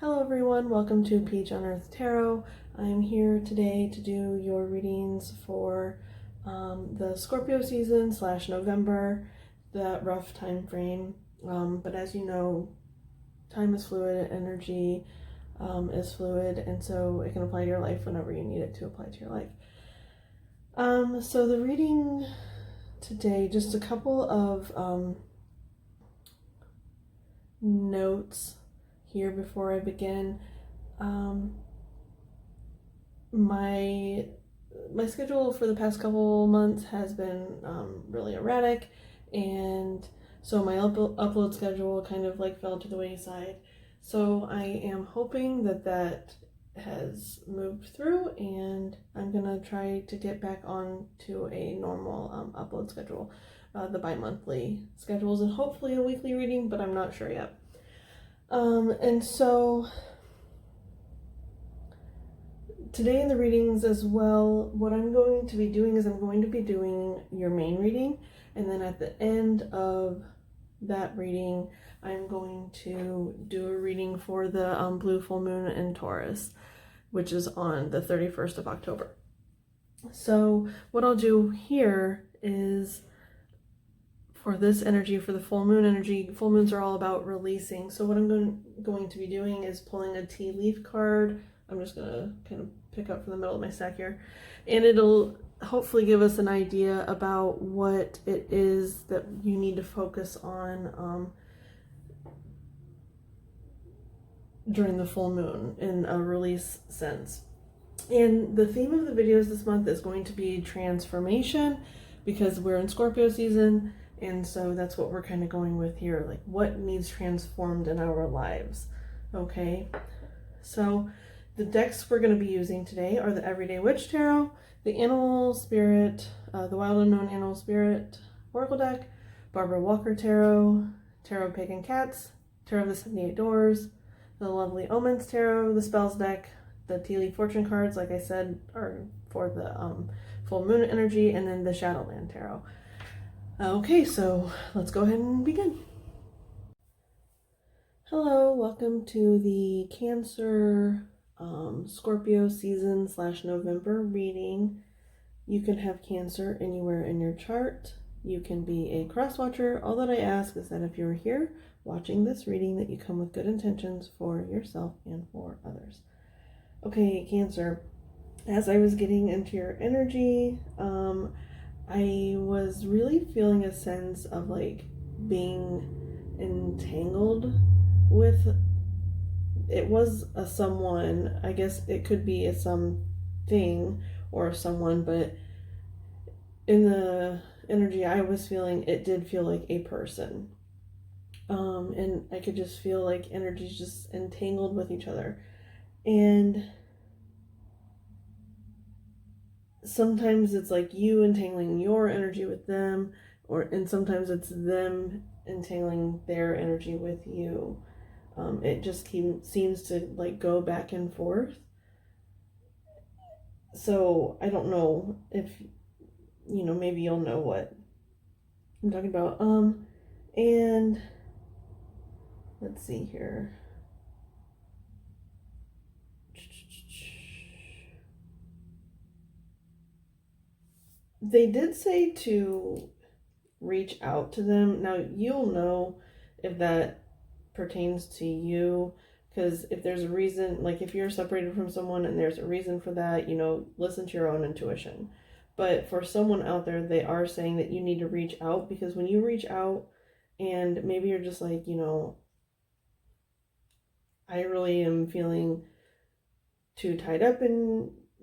Hello everyone, welcome to Peach on Earth Tarot. I'm here today to do your readings for the Scorpio season / November, that rough time frame. But as you know, time is fluid, energy is fluid, and so it can apply to your life whenever you need it to apply to your life. So the reading today, just a couple of notes here before I begin. My schedule for the past couple months has been really erratic, and so my upload schedule kind of like fell to the wayside. So I am hoping that has moved through, and I'm gonna try to get back on to a normal upload schedule, the bi-monthly schedules, and hopefully a weekly reading, but I'm not sure yet. And so today in the readings as well, what I'm going to be doing is I'm going to be doing your main reading, and then at the end of that reading, I'm going to do a reading for the blue full moon in Taurus, which is on the 31st of October. So what I'll do here is, for this energy, for the full moon energy, full moons are all about releasing. So what I'm going to be doing is pulling a tea leaf card. I'm just going to kind of pick up from the middle of my stack here. And it'll hopefully give us an idea about what it is that you need to focus on during the full moon in a release sense. And the theme of the videos this month is going to be transformation, because we're in Scorpio season. And so that's what we're kind of going with here, like what needs transformed in our lives. Okay, so the decks we're going to be using today are the Everyday Witch Tarot, the Animal Spirit, the Wild Unknown Animal Spirit Oracle deck, Barbara Walker Tarot, Tarot of Pagan Cats, Tarot of the 78 Doors, the Lovely Omens Tarot, the Spells deck, the Tea Leaf Fortune cards, like I said, are for the full moon energy, and then the Shadowland Tarot. Okay, so let's go ahead and begin. Hello, welcome to the Cancer Scorpio season / November reading. You can have Cancer anywhere in your chart. You can be a cross watcher. All that I ask is that if you're here watching this reading, that you come with good intentions for yourself and for others. Okay, Cancer, as I was getting into your energy, I was really feeling a sense of like being entangled with, it was a someone, I guess it could be a something or someone, but in the energy I was feeling, it did feel like a person. And I could just feel like energies just entangled with each other. And sometimes it's like you entangling your energy with them, and sometimes it's them entangling their energy with you. It just seems to like go back and forth. So I don't know if, maybe you'll know what I'm talking about. And let's see here. They did say to reach out to them. Now, you'll know if that pertains to you, because if there's a reason, like if you're separated from someone and there's a reason for that, listen to your own intuition. But for someone out there, they are saying that you need to reach out, because when you reach out and maybe you're just like, I really am feeling too tied up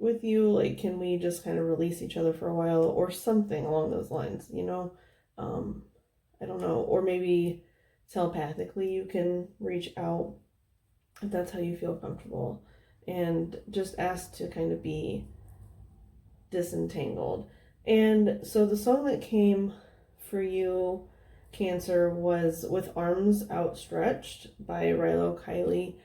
with you, like can we just kind of release each other for a while, or something along those lines, I don't know. Or maybe telepathically you can reach out, if that's how you feel comfortable, and just ask to kind of be disentangled. And so the song that came for you, Cancer, was With Arms Outstretched by Rilo Kiley.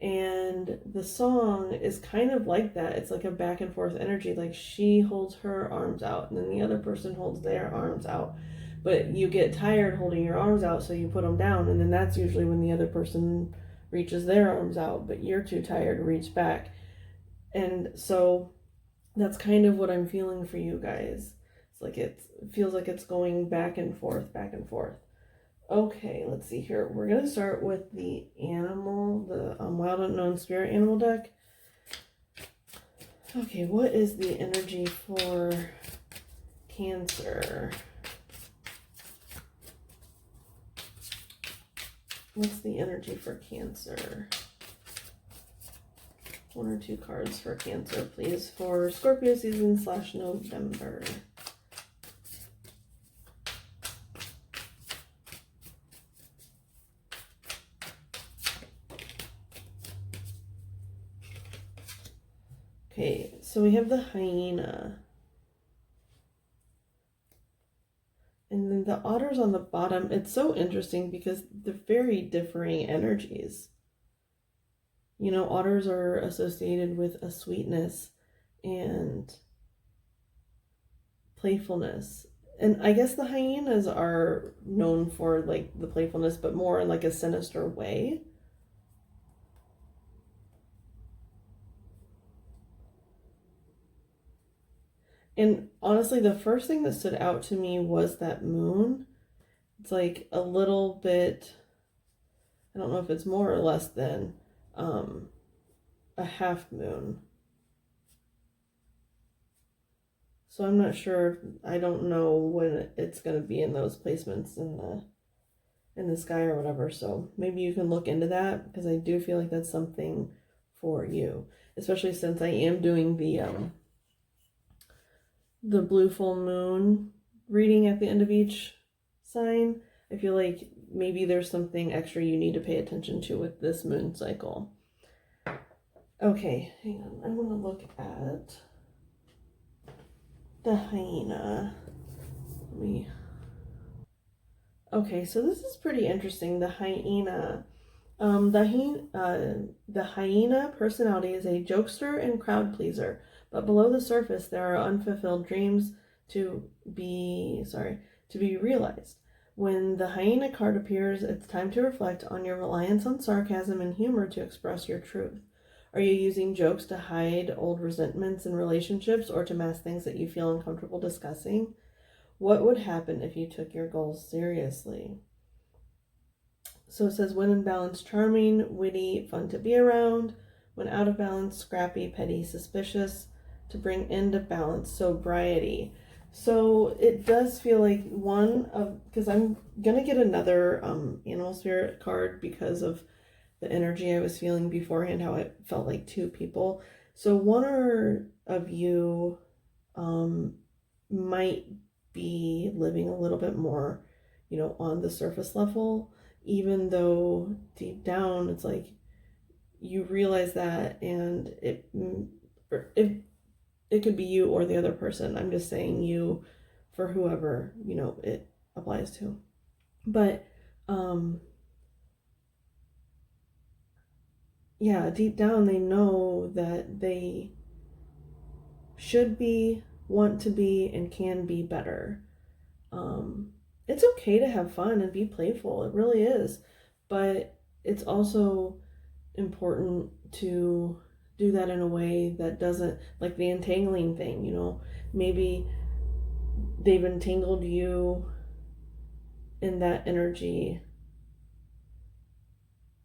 And the song is kind of like that. It's like a back and forth energy. Like she holds her arms out and then the other person holds their arms out. But you get tired holding your arms out, so you put them down. And then that's usually when the other person reaches their arms out, but you're too tired to reach back. And so that's kind of what I'm feeling for you guys. It's like it feels like it's going back and forth, back and forth. Okay, let's see here. We're going to start with the animal, the Wild Unknown Spirit Animal deck. Okay, what is the energy for Cancer? What's the energy for Cancer? 1 or 2 cards for Cancer, please, for Scorpio season / November. Okay, so we have the hyena. And then the otter's on the bottom. It's so interesting because they're very differing energies. You know, otters are associated with a sweetness and playfulness. And I guess the hyenas are known for like the playfulness, but more in like a sinister way. And honestly, the first thing that stood out to me was that moon. It's like a little bit, I don't know if it's more or less than a half moon. So I'm not sure. I don't know when it's going to be in those placements in the sky or whatever. So maybe you can look into that, because I do feel like that's something for you, especially since I am doing the blue full moon reading at the end of each sign. I feel like maybe there's something extra you need to pay attention to with this moon cycle. Okay, hang on. I want to look at the hyena. Okay, so this is pretty interesting. The hyena. The hyena personality is a jokester and crowd pleaser, but below the surface there are unfulfilled dreams to be realized. When the hyena card appears, it's time to reflect on your reliance on sarcasm and humor to express your truth. Are you using jokes to hide old resentments in relationships or to mask things that you feel uncomfortable discussing? What would happen if you took your goals seriously? So it says, when in balance, charming, witty, fun to be around. When out of balance, scrappy, petty, suspicious. To bring into balance, sobriety. So it does feel like because I'm going to get another animal spirit card because of the energy I was feeling beforehand, how it felt like 2 people. So one of you might be living a little bit more, on the surface level, even though deep down it's like you realize that, and it could be you or the other person. I'm just saying you for whoever, it applies to. But yeah, deep down they know that they should be, want to be, and can be better. It's okay to have fun and be playful. It really is. But it's also important to do that in a way that doesn't, like the entangling thing, maybe they've entangled you in that energy,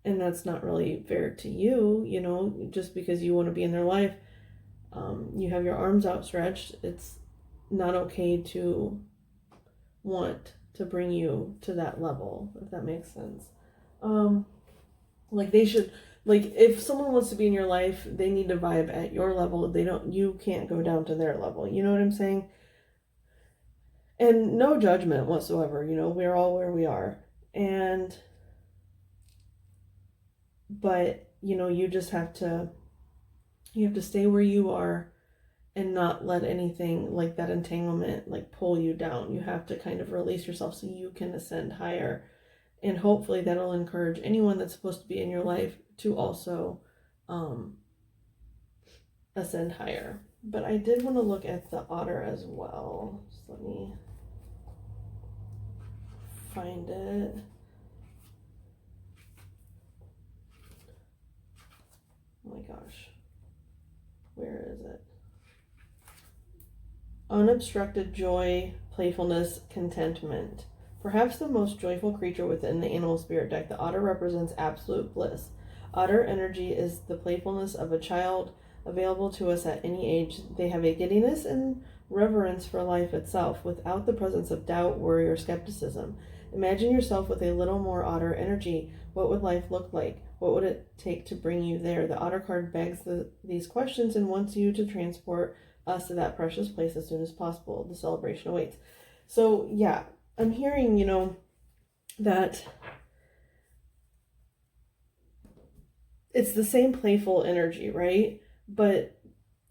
and that's not really fair to you, just because you want to be in their life. You have your arms outstretched. It's not okay to want to bring you to that level, if that makes sense. Like they should, like if someone wants to be in your life, they need to vibe at your level. You can't go down to their level. You know what I'm saying? And no judgment whatsoever. We're all where we are. But you just have to stay where you are and not let anything like that entanglement like pull you down. You have to kind of release yourself so you can ascend higher. And hopefully that'll encourage anyone that's supposed to be in your life to also ascend higher. But I did want to look at the otter as well. Just let me find it. my gosh. Where is it? Unobstructed joy, playfulness, contentment. Perhaps the most joyful creature within the animal spirit deck, the otter represents absolute bliss. Otter energy is the playfulness of a child available to us at any age. They have a giddiness and reverence for life itself without the presence of doubt, worry, or skepticism. Imagine yourself with a little more otter energy. What would life look like? What would it take to bring you there? The otter card begs these questions and wants you to transport us to that precious place as soon as possible. The celebration awaits. So yeah, I'm hearing, that it's the same playful energy, right? But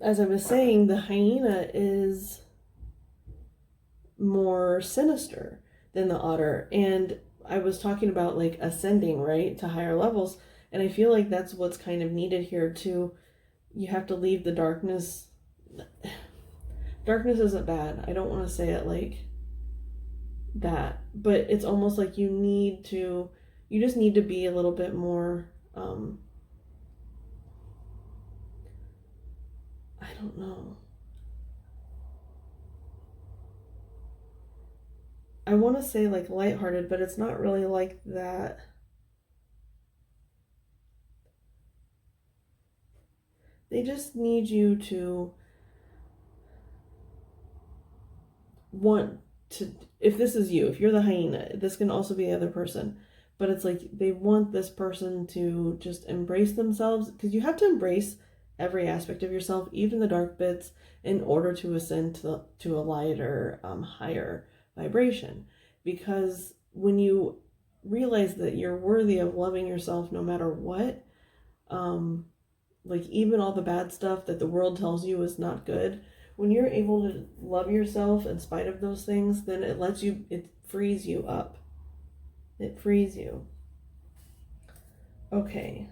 as I was saying, the hyena is more sinister than the otter. And I was talking about like ascending, right, to higher levels. And I feel like that's what's kind of needed here too. You have to leave the darkness. Darkness isn't bad. I don't want to say it like that, but it's almost like you just need to be a little bit more, I don't know. I want to say like lighthearted, but it's not really like that. They just need you to want to, if this is you, if you're the hyena, this can also be the other person, but it's like they want this person to just embrace themselves, because you have to embrace every aspect of yourself, even the dark bits, in order to ascend to a lighter, higher vibration. Because when you realize that you're worthy of loving yourself no matter what, like even all the bad stuff that the world tells you is not good, when you're able to love yourself in spite of those things, then it frees you up. It frees you. Okay.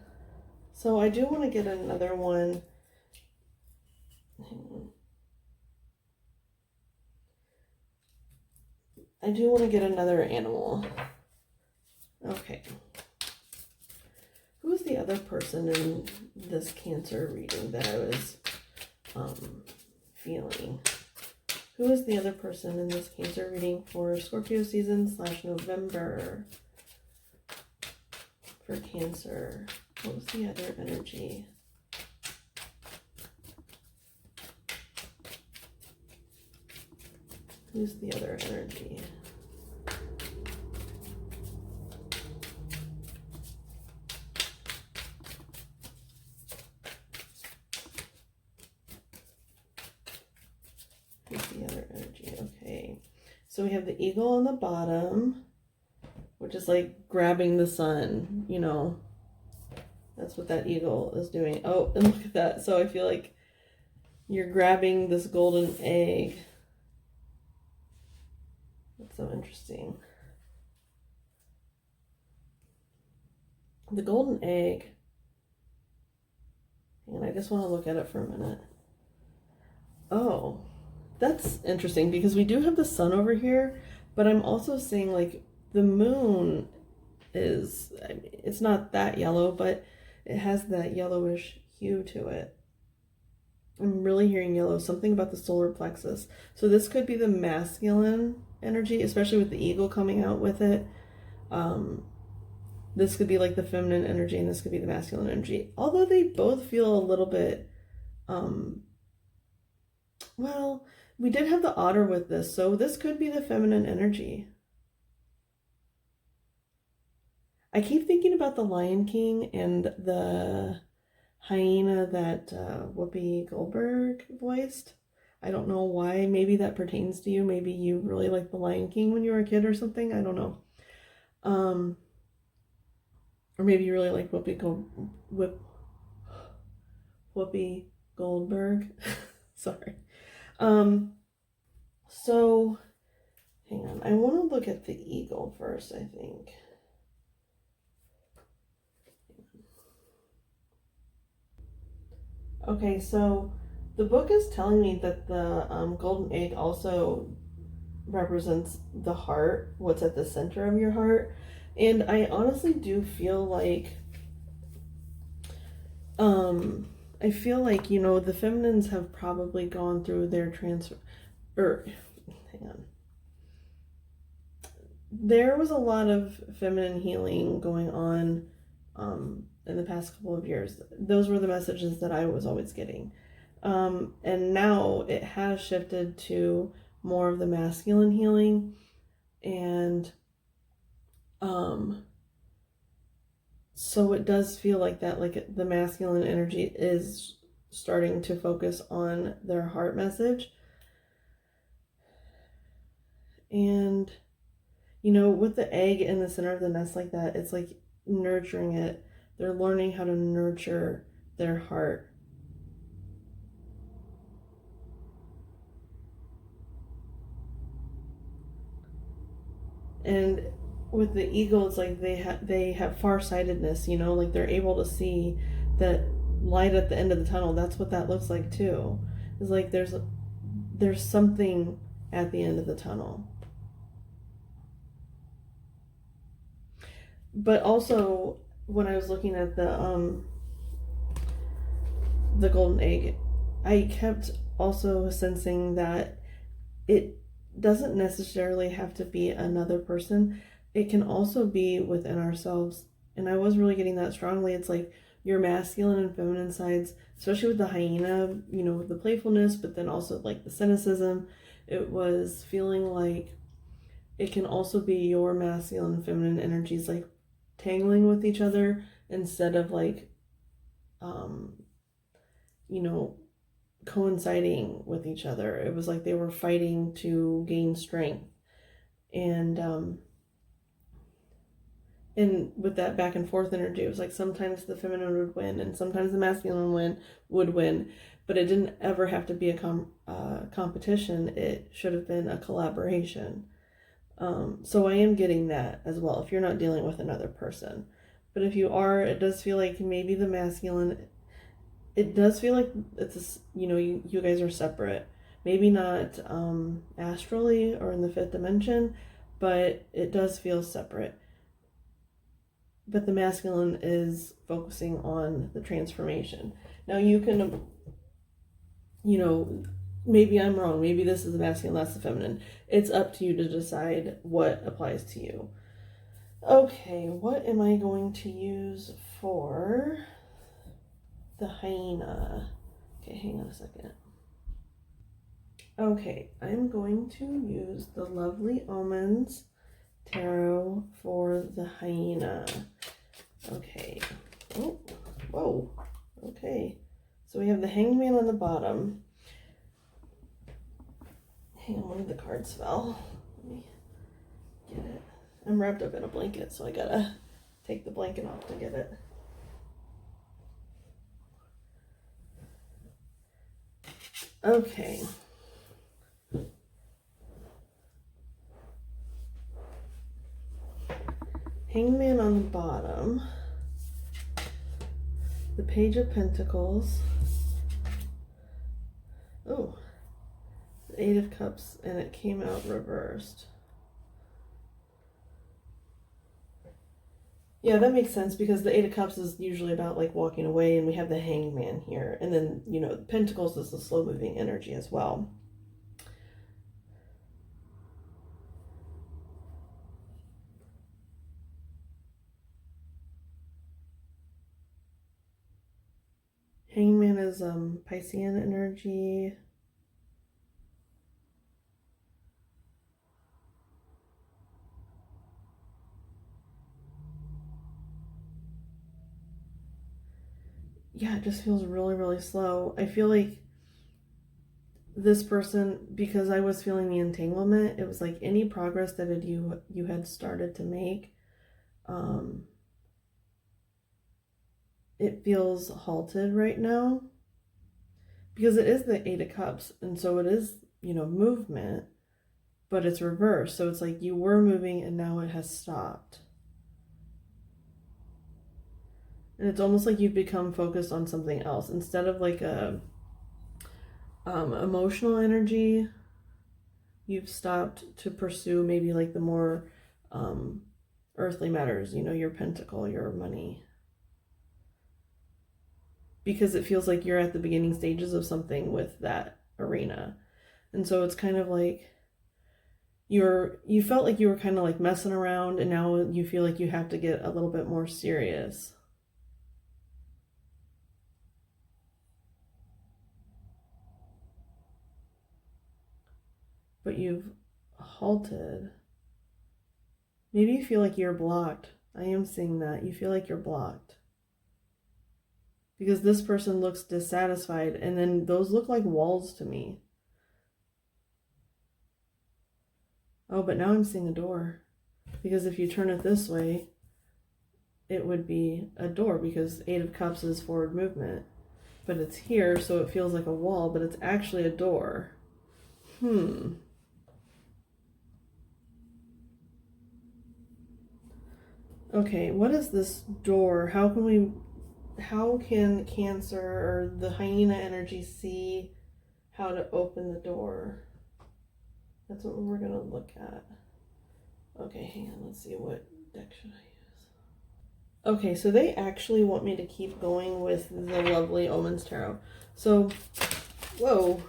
So I do want to get another one. Hang on. I do want to get another animal. Okay. Who's the other person in this Cancer reading that I was feeling? Who is the other person in this Cancer reading for Scorpio season / November for Cancer? What was the other energy? Who's the other energy? The other energy. Okay, so we have the eagle on the bottom, which is like grabbing the sun, that's what that eagle is doing. Oh, and look at that. So I feel like you're grabbing this golden egg. That's so interesting. The golden egg, and I just want to look at it for a minute. Oh, that's interesting, because we do have the sun over here, but I'm also seeing like the moon is, it's not that yellow, but it has that yellowish hue to it. I'm really hearing yellow, something about the solar plexus. So this could be the masculine energy, especially with the eagle coming out with it. This could be like the feminine energy, and this could be the masculine energy. Although they both feel a little bit, well, we did have the otter with this, so this could be the feminine energy. I keep thinking about the Lion King and the hyena that Whoopi Goldberg voiced. I don't know why. Maybe that pertains to you. Maybe you really liked the Lion King when you were a kid or something. I don't know. Or maybe you really like Whoopi Goldberg. Sorry. So hang on. I want to look at the eagle first, I think. Okay, so the book is telling me that the golden egg also represents the heart, what's at the center of your heart. And I honestly do feel like I feel like, you know, the feminines have probably gone through their hang on. There was a lot of feminine healing going on in the past couple of years. Those were the messages that I was always getting. And now it has shifted to more of the masculine healing. And so it does feel like that, like the masculine energy is starting to focus on their heart message. And, you know, with the egg in the center of the nest like that, it's like nurturing it. They're learning how to nurture their heart. And with the eagle, it's like they have farsightedness, you know, like they're able to see that light at the end of the tunnel. That's what that looks like too. It's like there's something at the end of the tunnel. But also, when I was looking at the golden egg, I kept also sensing that it doesn't necessarily have to be another person. It can also be within ourselves. And I was really getting that strongly. It's like your masculine and feminine sides, especially with the hyena, you know, with the playfulness, but then also like the cynicism. It was feeling like it can also be your masculine and feminine energies like tangling with each other instead of like, you know, coinciding with each other. It was like they were fighting to gain strength. And with that back and forth energy, it was like sometimes the feminine would win and sometimes the masculine would win, but it didn't ever have to be a competition. It should have been a collaboration. So I am getting that as well if you're not dealing with another person. But if you are, it does feel like maybe the masculine, it does feel like it's, you know, you guys are separate. Maybe not astrally or in the fifth dimension, but it does feel separate. But the masculine is focusing on the transformation. Now you can, you know, maybe I'm wrong. Maybe this is the masculine, that's the feminine. It's up to you to decide what applies to you. Okay, what am I going to use for the hyena? Okay, hang on a second. Okay, I'm going to use the Lovely Omens Tarot for the hyena. Okay. Oh, whoa. Okay. So we have the Hangman on the bottom. Hang on, one of the cards fell. Let me get it. I'm wrapped up in a blanket, so I gotta take the blanket off to get it. Okay. Hangman on the bottom. The Page of Pentacles. Oh. The Eight of Cups, and it came out reversed. Yeah, that makes sense because the Eight of Cups is usually about like walking away, and we have the Hangman here. And then, you know, Pentacles is the slow moving energy as well. Hangman is Piscean energy. Yeah, it just feels really, really slow. I feel like this person, because I was feeling the entanglement, it was like any progress that you had started to make, it feels halted right now. Because it is the Eight of Cups, and so it is, you know, movement, but it's reversed. So it's like you were moving and now it has stopped. And it's almost like you've become focused on something else instead of like a emotional energy. You've stopped to pursue maybe like the more earthly matters, you know, your pentacle, your money. because it feels like you're at the beginning stages of something with that arena. And so it's kind of like you felt like you were kind of like messing around, and now you feel like you have to get a little bit more serious. But you've halted. Maybe you feel like you're blocked. I am seeing that. You feel like you're blocked. Because this person looks dissatisfied, and then those look like walls to me. Oh, but now I'm seeing a door. Because if you turn it this way, it would be a door, because Eight of Cups is forward movement. But it's here, so it feels like a wall, but it's actually a door. Okay, what is this door? How can Cancer or the hyena energy see how to open the door? That's what we're gonna look at. Okay, hang on, let's see, what deck should I use? Okay, so they actually want me to keep going with the Lovely Omens Tarot. So, whoa.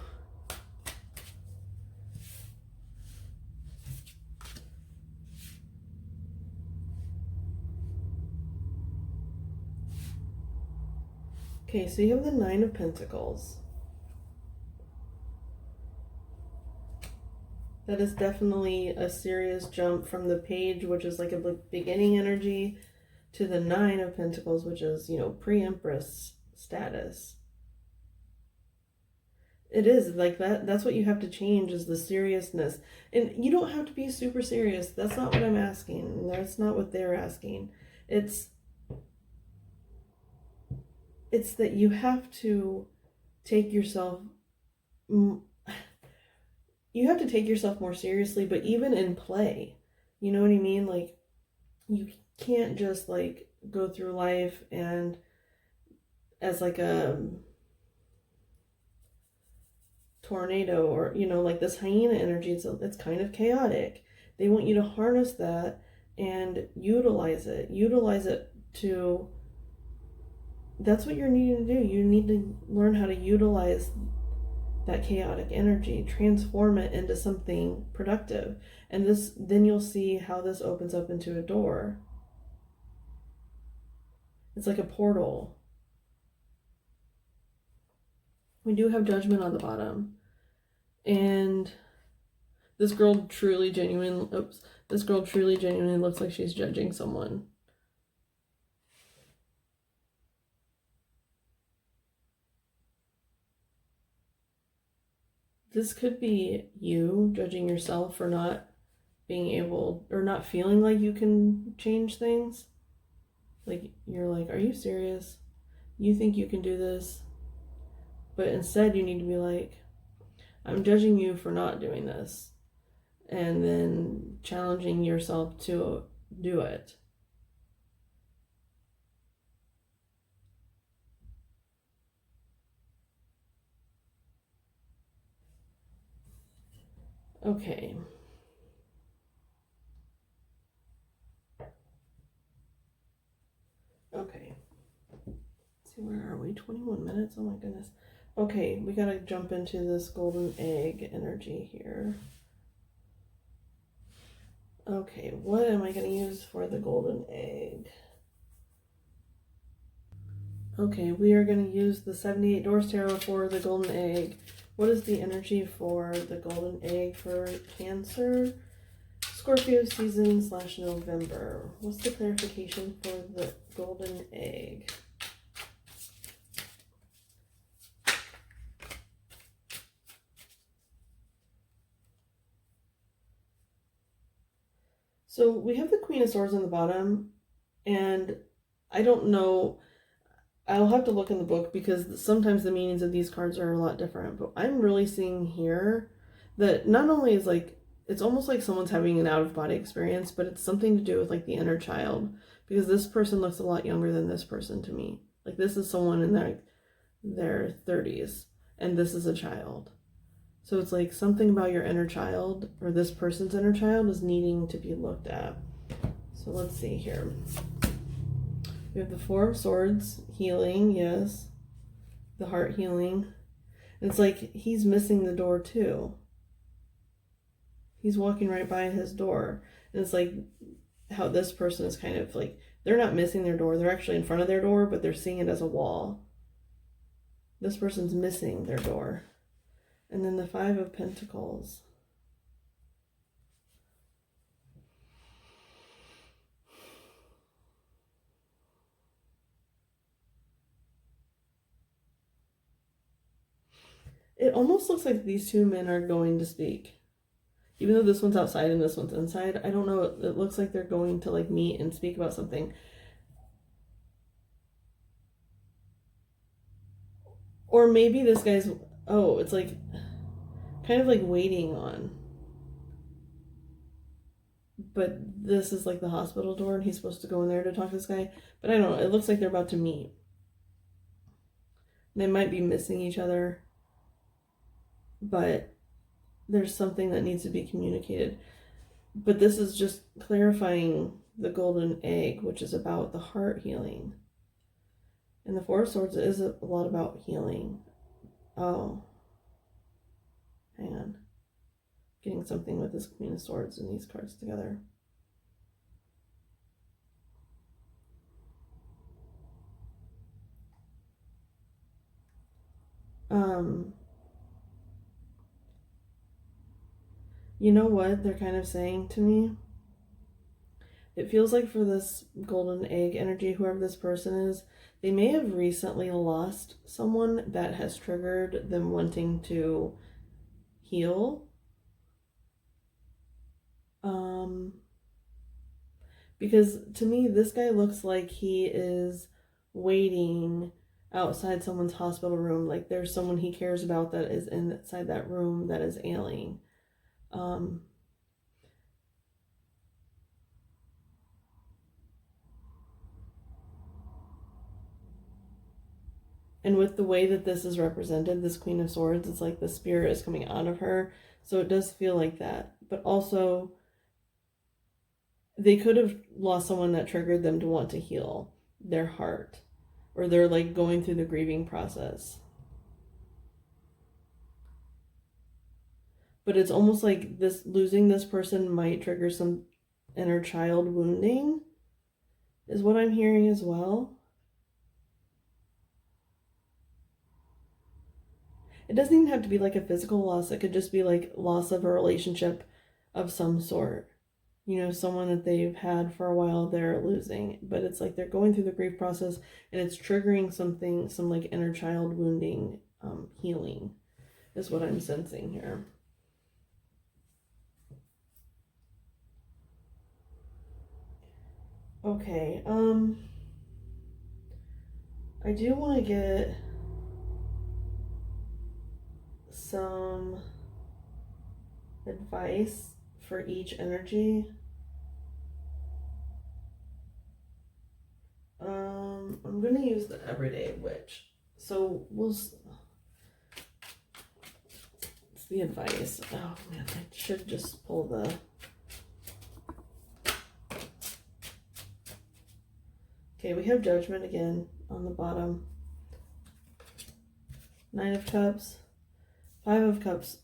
Okay, so you have the Nine of Pentacles. That is definitely a serious jump from the Page, which is like a beginning energy, to the Nine of Pentacles, which is, pre-Empress status. It is like that. That's what you have to change, is the seriousness. And you don't have to be super serious. That's not what I'm asking. That's not what they're asking. It's that you have to take yourself more seriously, but even in play. You know what I mean? Like, you can't just like go through life and as like a tornado, or like this hyena energy. It's kind of chaotic. They want you to harness that and utilize it to, that's what you're needing to do. You need to learn how to utilize that chaotic energy, transform it into something productive. And then you'll see how this opens up into a door. It's like a portal. We do have Judgment on the bottom. And this girl truly genuinely looks like she's judging someone. This could be you judging yourself for not being able, or not feeling like you can change things. Like, you're like, are you serious? You think you can do this? But instead you need to be like, I'm judging you for not doing this. And then challenging yourself to do it. Okay. Okay. Let's see, where are we? 21 minutes? Oh my goodness. Okay, we gotta jump into this golden egg energy here. Okay, what am I gonna use for the golden egg? Okay, we are gonna use the 78 Doors Tarot for the golden egg. What is the energy for the golden egg for Cancer, Scorpio season / November? What's the clarification for the golden egg? So we have the Queen of Swords on the bottom, and I don't know, I'll have to look in the book because sometimes the meanings of these cards are a lot different, but I'm really seeing here that not only is like, it's almost like someone's having an out-of-body experience, but it's something to do with like the inner child, because this person looks a lot younger than this person to me. Like, this is someone in their 30s, and this is a child. So it's like something about your inner child, or this person's inner child, is needing to be looked at. So let's see here. We have the Four of Swords, healing, yes. the heart healing. And it's like he's missing the door too. He's walking right by his door. And it's like how this person is kind of like, they're not missing their door. They're actually in front of their door, but they're seeing it as a wall. This person's missing their door. And then the Five of Pentacles. It almost looks like these two men are going to speak. Even though this one's outside and this one's inside, I don't know, it looks like they're going to like meet and speak about something. Or maybe this guy's, it's like kind of like waiting on. But this is like the hospital door and he's supposed to go in there to talk to this guy. But I don't know, it looks like they're about to meet. They might be missing each other, but there's something that needs to be communicated. But this is just clarifying the golden egg, which is about the heart healing. And the Four of Swords is a lot about healing. Oh. Hang on. Getting something with this Queen of Swords and these cards together. You know what they're kind of saying to me? It feels like for this golden egg energy, whoever this person is, they may have recently lost someone that has triggered them wanting to heal. Because to me, this guy looks like he is waiting outside someone's hospital room. Like there's someone he cares about that is inside that room that is ailing. And with the way that this is represented, this Queen of Swords, it's like the spirit is coming out of her. So it does feel like that. But also, they could have lost someone that triggered them to want to heal their heart. Or they're like going through the grieving process. But it's almost like this losing this person might trigger some inner child wounding, is what I'm hearing as well. It doesn't even have to be like a physical loss. It could just be like loss of a relationship of some sort. You know, someone that they've had for a while, they're losing. But it's like they're going through the grief process and it's triggering something, some like inner child wounding, healing is what I'm sensing here. Okay, I do want to get some advice for each energy. I'm going to use the Everyday Witch. So it's the advice. Oh man, I should just pull the... Okay, we have Judgment again on the bottom. Nine of Cups. Five of Cups.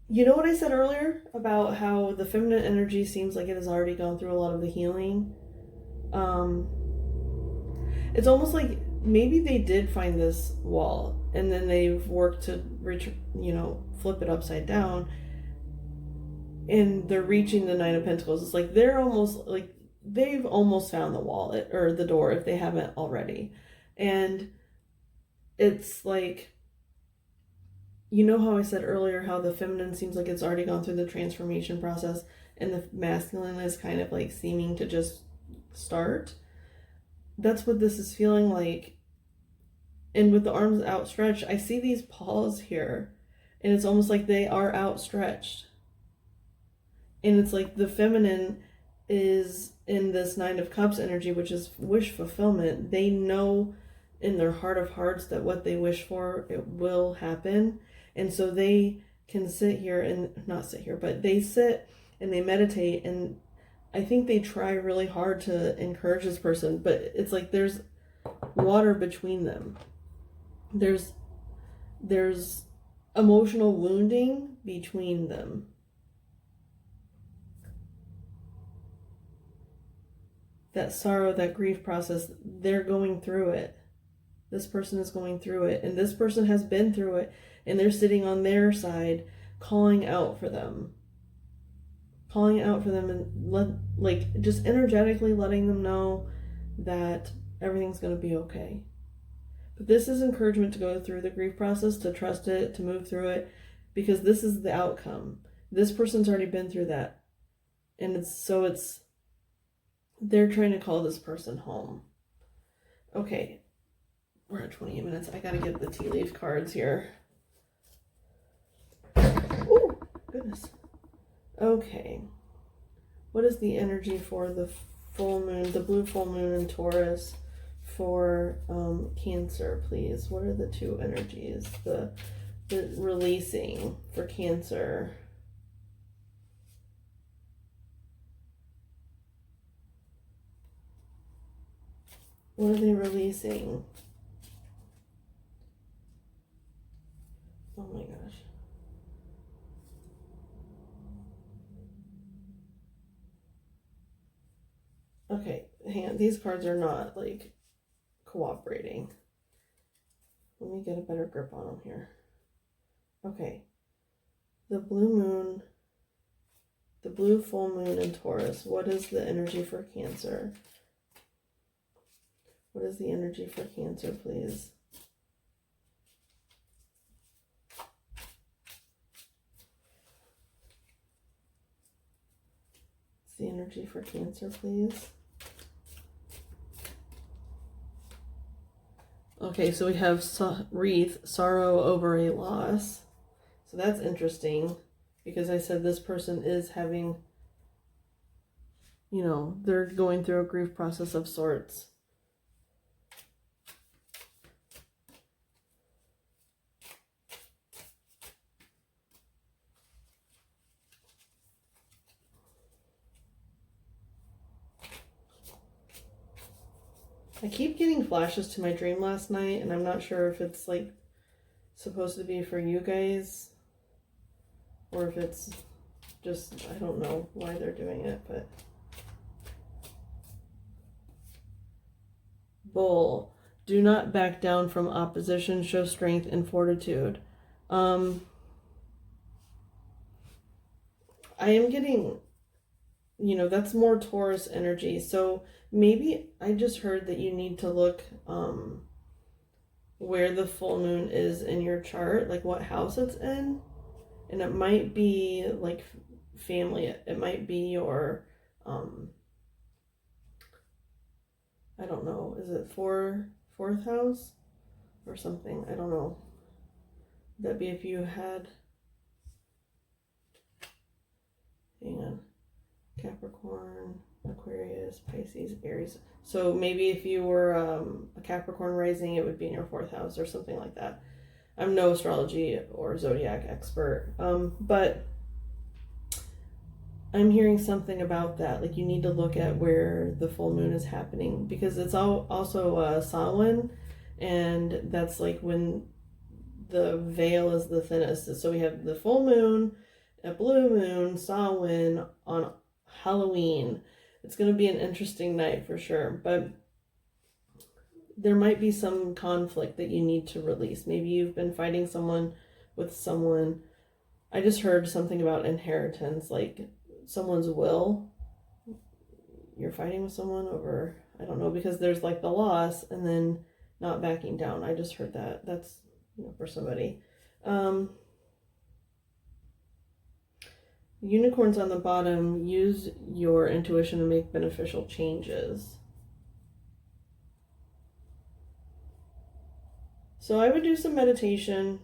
You know what I said earlier about how the feminine energy seems like it has already gone through a lot of the healing? It's almost like maybe they did find this wall and then they've worked to flip it upside down. And they're reaching the Nine of Pentacles. It's like they've almost found the wall or the door if they haven't already. And it's like, you know how I said earlier how the feminine seems like it's already gone through the transformation process and the masculine is kind of like seeming to just start? That's what this is feeling like. And with the arms outstretched, I see these paws here and it's almost like they are outstretched. And it's like the feminine is in this Nine of Cups energy, which is wish fulfillment. They know in their heart of hearts that what they wish for, it will happen. And so they can sit here and not sit here, but they sit and they meditate and I think they try really hard to encourage this person, but it's like there's water between them. There's emotional wounding between them. That sorrow, that grief process, they're going through it. This person is going through it, and this person has been through it, and they're sitting on their side calling out for them. Calling out for them and just energetically letting them know that everything's going to be okay. But this is encouragement to go through the grief process, to trust it, to move through it, because this is the outcome. This person's already been through that. And they're trying to call this person home. Okay, we're at 28 minutes. I gotta get the tea leaf cards here. Oh, goodness. Okay. What is the energy for the full moon, the blue full moon in Taurus for Cancer, please? What are the two energies? The releasing for Cancer. What are they releasing? Oh my gosh. Okay, hang on. These cards are not like cooperating. Let me get a better grip on them here. Okay. The blue moon, the blue full moon in Taurus. What is the energy for Cancer? What is the energy for Cancer, please? What's the energy for Cancer, please? Okay, so we have wreath, sorrow over a loss. So that's interesting because I said this person is having, they're going through a grief process of sorts. I keep getting flashes to my dream last night, and I'm not sure if it's like supposed to be for you guys or if it's just, I don't know why they're doing it, but Bull, do not back down from opposition, show strength and fortitude. I am getting, that's more Taurus energy. So maybe I just heard that you need to look where the full moon is in your chart, like what house it's in. And it might be like family. It might be your, I don't know, is it fourth house or something? I don't know. That'd be if you had, hang on, Capricorn, Aquarius, Pisces, Aries. So maybe if you were a Capricorn rising, it would be in your fourth house or something like that. I'm no astrology or zodiac expert, but I'm hearing something about that. Like you need to look at where the full moon is happening because it's also Samhain, and that's like when the veil is the thinnest. So we have the full moon, a blue moon, Samhain on Halloween. It's going to be an interesting night for sure, but there might be some conflict that you need to release. Maybe you've been fighting with someone. I just heard something about inheritance, like someone's will. You're fighting with someone over, I don't know, because there's like the loss and then not backing down. I just heard that. That's, for somebody. Unicorns on the bottom, use your intuition to make beneficial changes. So I would do some meditation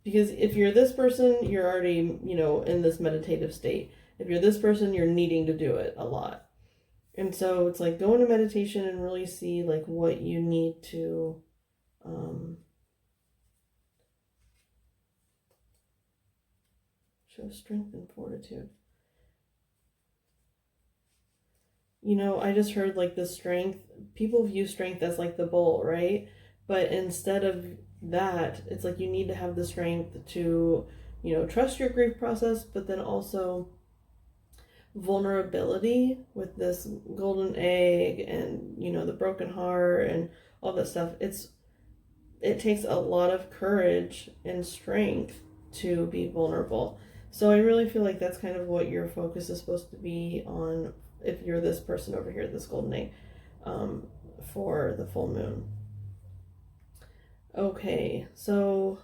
because if you're this person, you're already, in this meditative state. If you're this person, you're needing to do it a lot. And so it's like go into meditation and really see like what you need to show strength and fortitude. you know, I just heard like the strength, people view strength as like the bull, right? But instead of that, it's like you need to have the strength to, you know, trust your grief process, but then also vulnerability with this golden egg and, you know, the broken heart and all that stuff. It takes a lot of courage and strength to be vulnerable. So I really feel like that's kind of what your focus is supposed to be on if you're this person over here, this golden egg, for the full moon. Okay, so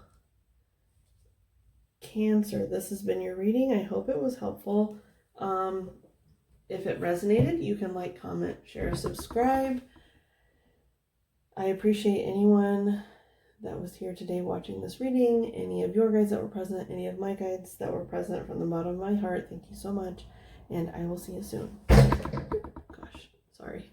Cancer, this has been your reading. I hope it was helpful. If it resonated, you can like, comment, share, subscribe. I appreciate anyone that was here today watching this reading, any of your guides that were present, any of my guides that were present from the bottom of my heart. Thank you so much, and I will see you soon. Gosh, sorry.